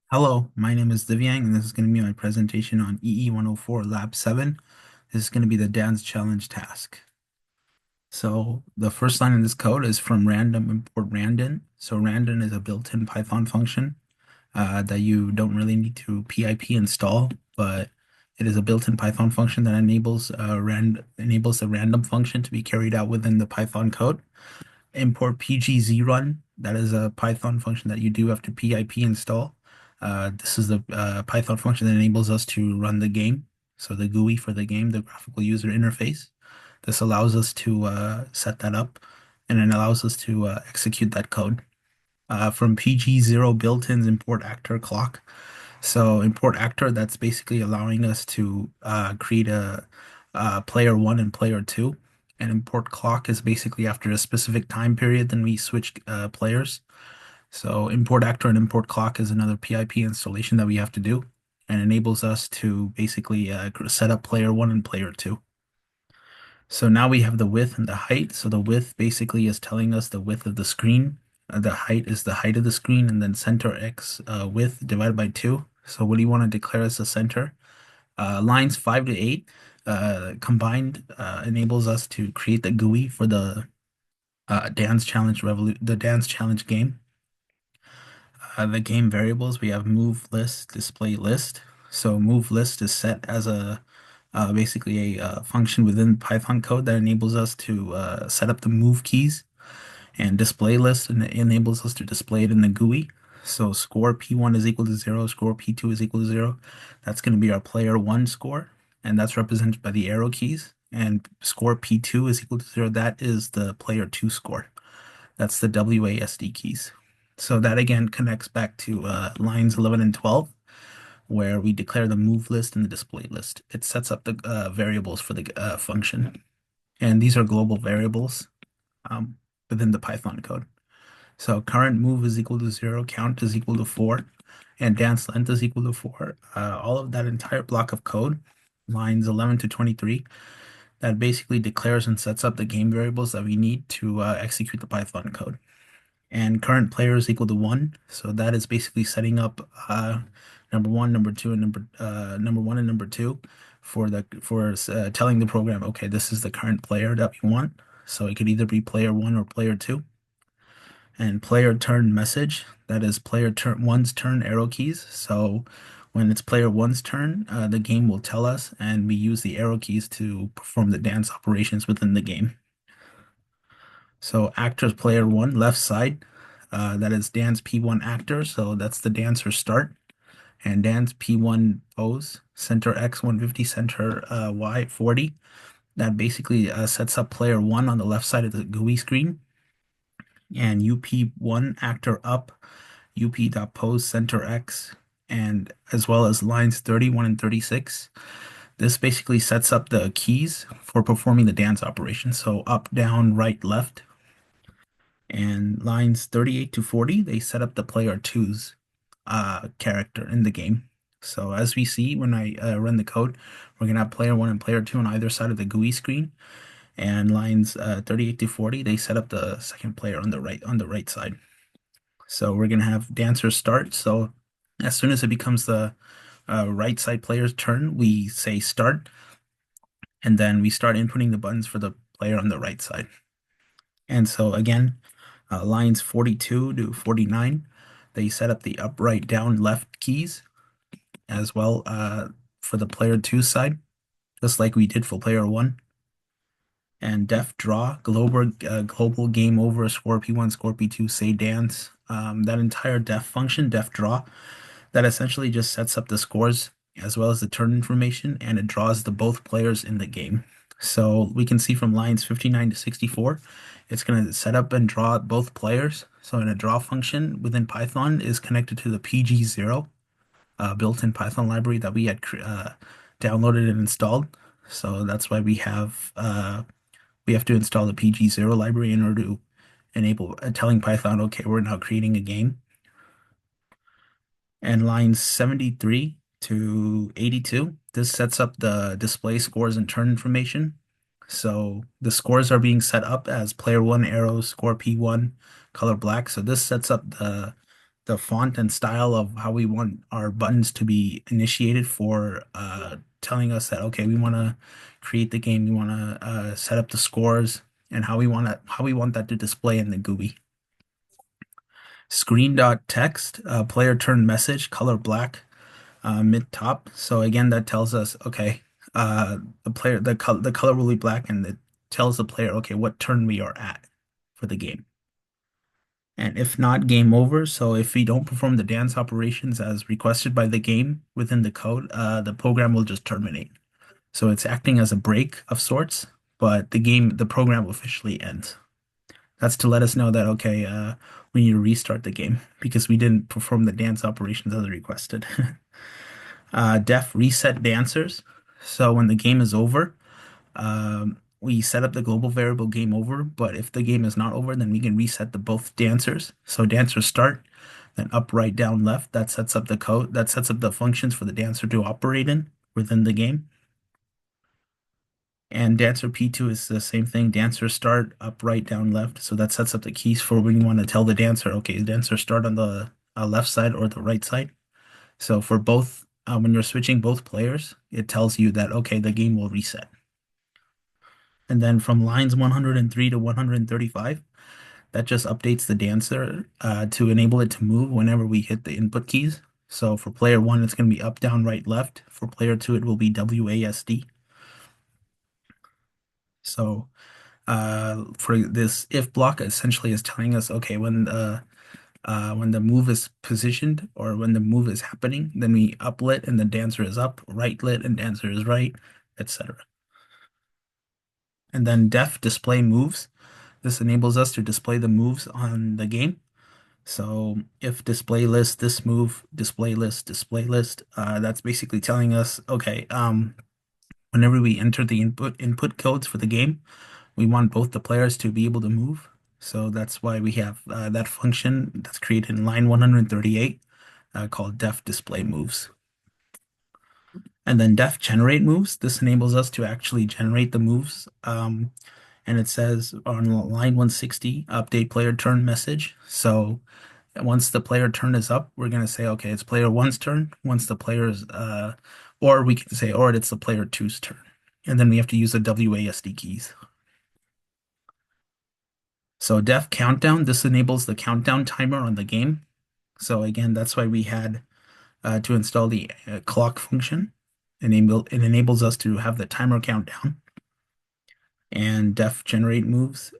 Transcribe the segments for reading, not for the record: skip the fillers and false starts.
Hello, my name is Divyang, and this is going to be my presentation on EE 104 Lab 7. This is going to be the dance challenge task. So the first line in this code is from random import random. So random is a built-in Python function that you don't really need to pip install, but it is a built-in Python function that enables the random function to be carried out within the Python code. Import pgzrun. That is a Python function that you do have to pip install. This is the Python function that enables us to run the game. So the GUI for the game, the graphical user interface. This allows us to set that up, and it allows us to execute that code. From PG0 built-ins import actor clock. So import actor, that's basically allowing us to create a player one and player two. And import clock is basically after a specific time period, then we switch players. So import actor and import clock is another PIP installation that we have to do and enables us to basically set up player one and player two. So now we have the width and the height. So the width basically is telling us the width of the screen. The height is the height of the screen, and then center X width divided by 2. So what do you want to declare as the center? Lines 5 to 8 combined enables us to create the GUI for the dance challenge game. The game variables, we have move list, display list. So move list is set as a basically a function within Python code that enables us to set up the move keys, and display list and it enables us to display it in the GUI. So score P1 is equal to 0, score P2 is equal to 0. That's going to be our player 1 score, and that's represented by the arrow keys. And score P2 is equal to 0. That is the player 2 score. That's the WASD keys. So that again connects back to lines 11 and 12, where we declare the move list and the display list. It sets up the variables for the function. And these are global variables um, within the Python code. So current move is equal to 0, count is equal to 4, and dance length is equal to 4. All of that entire block of code, lines 11 to 23, that basically declares and sets up the game variables that we need to execute the Python code. And current player is equal to 1, so that is basically setting up number one, number two, and number one and number two for telling the program, okay, this is the current player that we want. So it could either be player one or player two. And player turn message, that is player turn one's turn arrow keys. So when it's player one's turn, the game will tell us, and we use the arrow keys to perform the dance operations within the game. So actors player one, left side, that is dance P1 actor. So that's the dancer start. And dance P1 pose, center X 150, center Y 40. That basically sets up player one on the left side of the GUI screen. And UP1 actor up, UP.pose center X, and as well as lines 31 and 36. This basically sets up the keys for performing the dance operation. So up, down, right, left. And lines 38 to 40, they set up the player two's character in the game. So as we see when I run the code, we're gonna have player one and player two on either side of the GUI screen. And lines 38 to 40, they set up the second player on the right side. So we're gonna have dancer start. So as soon as it becomes the right side player's turn, we say start, and then we start inputting the buttons for the player on the right side. And so again, lines 42 to 49, they set up the up, right, down, left keys as well for the player two side, just like we did for player one. And def draw, global game over, score P1, score P2, say dance. That entire def function, def draw, that essentially just sets up the scores as well as the turn information, and it draws the both players in the game. So we can see from lines 59 to 64, it's going to set up and draw both players. So in a draw function within Python is connected to the PG0 built-in Python library that we had downloaded and installed. So that's why we have to install the PG0 library in order to enable telling Python, okay, we're now creating a game. And lines 73 to 82, this sets up the display scores and turn information. So the scores are being set up as player one arrow, score P1, color black. So this sets up the font and style of how we want our buttons to be initiated for telling us that okay, we want to create the game, we want to set up the scores and how we want that to display in the GUI. Screen.text, player turn message, color black, mid top. So again, that tells us okay, the color will be black and it tells the player okay what turn we are at for the game. And if not, game over. So if we don't perform the dance operations as requested by the game within the code, the program will just terminate. So it's acting as a break of sorts, but the program officially ends. That's to let us know that, okay, we need to restart the game because we didn't perform the dance operations as requested. Def reset dancers. So when the game is over, we set up the global variable game over, but if the game is not over, then we can reset the both dancers. So dancer start, then up, right, down, left. That sets up the code, that sets up the functions for the dancer to operate in within the game. And dancer P2 is the same thing. Dancer start, up, right, down, left. So that sets up the keys for when you want to tell the dancer, okay, dancer start on the left side or the right side. So for both, when you're switching both players, it tells you that, okay, the game will reset. And then from lines 103 to 135, that just updates the dancer to enable it to move whenever we hit the input keys. So for player one, it's going to be up, down, right, left. For player two, it will be WASD. So for this if block, essentially is telling us, okay, when the move is positioned or when the move is happening, then we up lit and the dancer is up, right lit and dancer is right, etc. And then def display moves. This enables us to display the moves on the game. So if display list, this move, display list, that's basically telling us, okay, whenever we enter the input codes for the game, we want both the players to be able to move. So that's why we have that function that's created in line 138 called def display moves. And then def generate moves. This enables us to actually generate the moves. And it says on line 160, update player turn message. So once the player turn is up, we're going to say, okay, it's player one's turn. Once the player's, or we can say, or it's the player two's turn. And then we have to use the WASD keys. So def countdown, this enables the countdown timer on the game. So again, that's why we had to install the clock function. It enables us to have the timer countdown. And def generate moves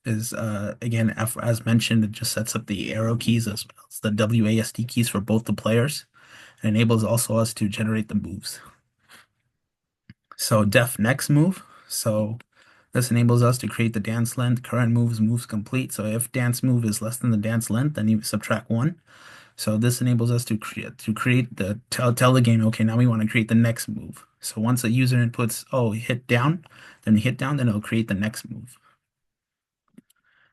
is again, as mentioned, it just sets up the arrow keys as well as the WASD keys for both the players. It enables also us to generate the moves. So def next move. So this enables us to create the dance length, current moves complete. So if dance move is less than the dance length, then you subtract one. So this enables us to create the tell the game, okay, now we want to create the next move. So once a user inputs, oh, hit down, then it'll create the next move.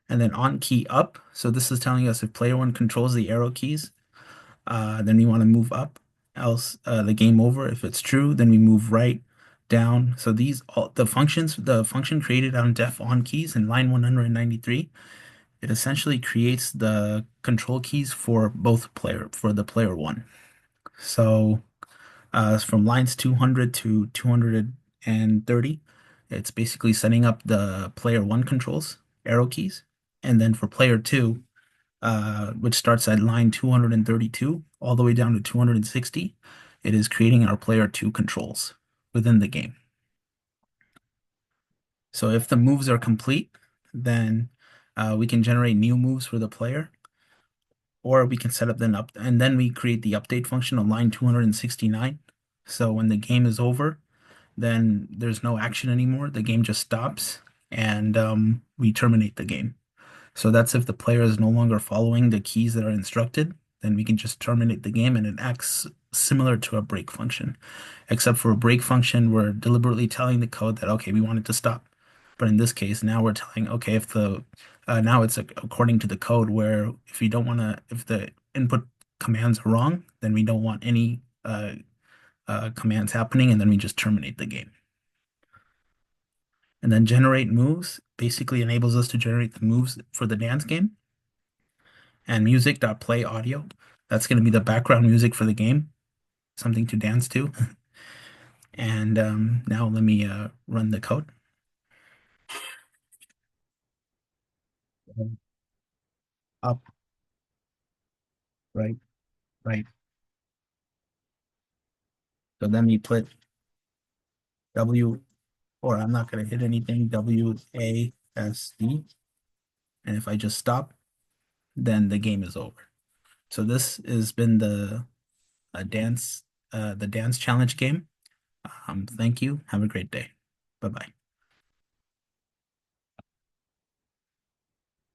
And then on key up. So this is telling us if player one controls the arrow keys, then we want to move up, else the game over. If it's true, then we move right, down. So the function created on def on keys in line 193, it essentially creates the control keys for the player one. So from lines 200 to 230, it's basically setting up the player one controls, arrow keys. And then for player two, which starts at line 232 all the way down to 260, it is creating our player two controls within the game. So if the moves are complete, then we can generate new moves for the player, or we can set up and then we create the update function on line 269. So when the game is over, then there's no action anymore. The game just stops and we terminate the game. So that's if the player is no longer following the keys that are instructed, then we can just terminate the game and it acts similar to a break function. Except for a break function, we're deliberately telling the code that, okay, we want it to stop. But in this case, now we're telling, okay, if the now it's according to the code where if you don't want to, if the input commands are wrong, then we don't want any commands happening, and then we just terminate the game. And then generate moves basically enables us to generate the moves for the dance game. and music.play audio. That's going to be the background music for the game, something to dance to. And now let me run the code. Up, right, right. So then we put W, or I'm not going to hit anything, WASD. And if I just stop, then the game is over. So this has been the dance challenge game. Thank you. Have a great day. Bye bye.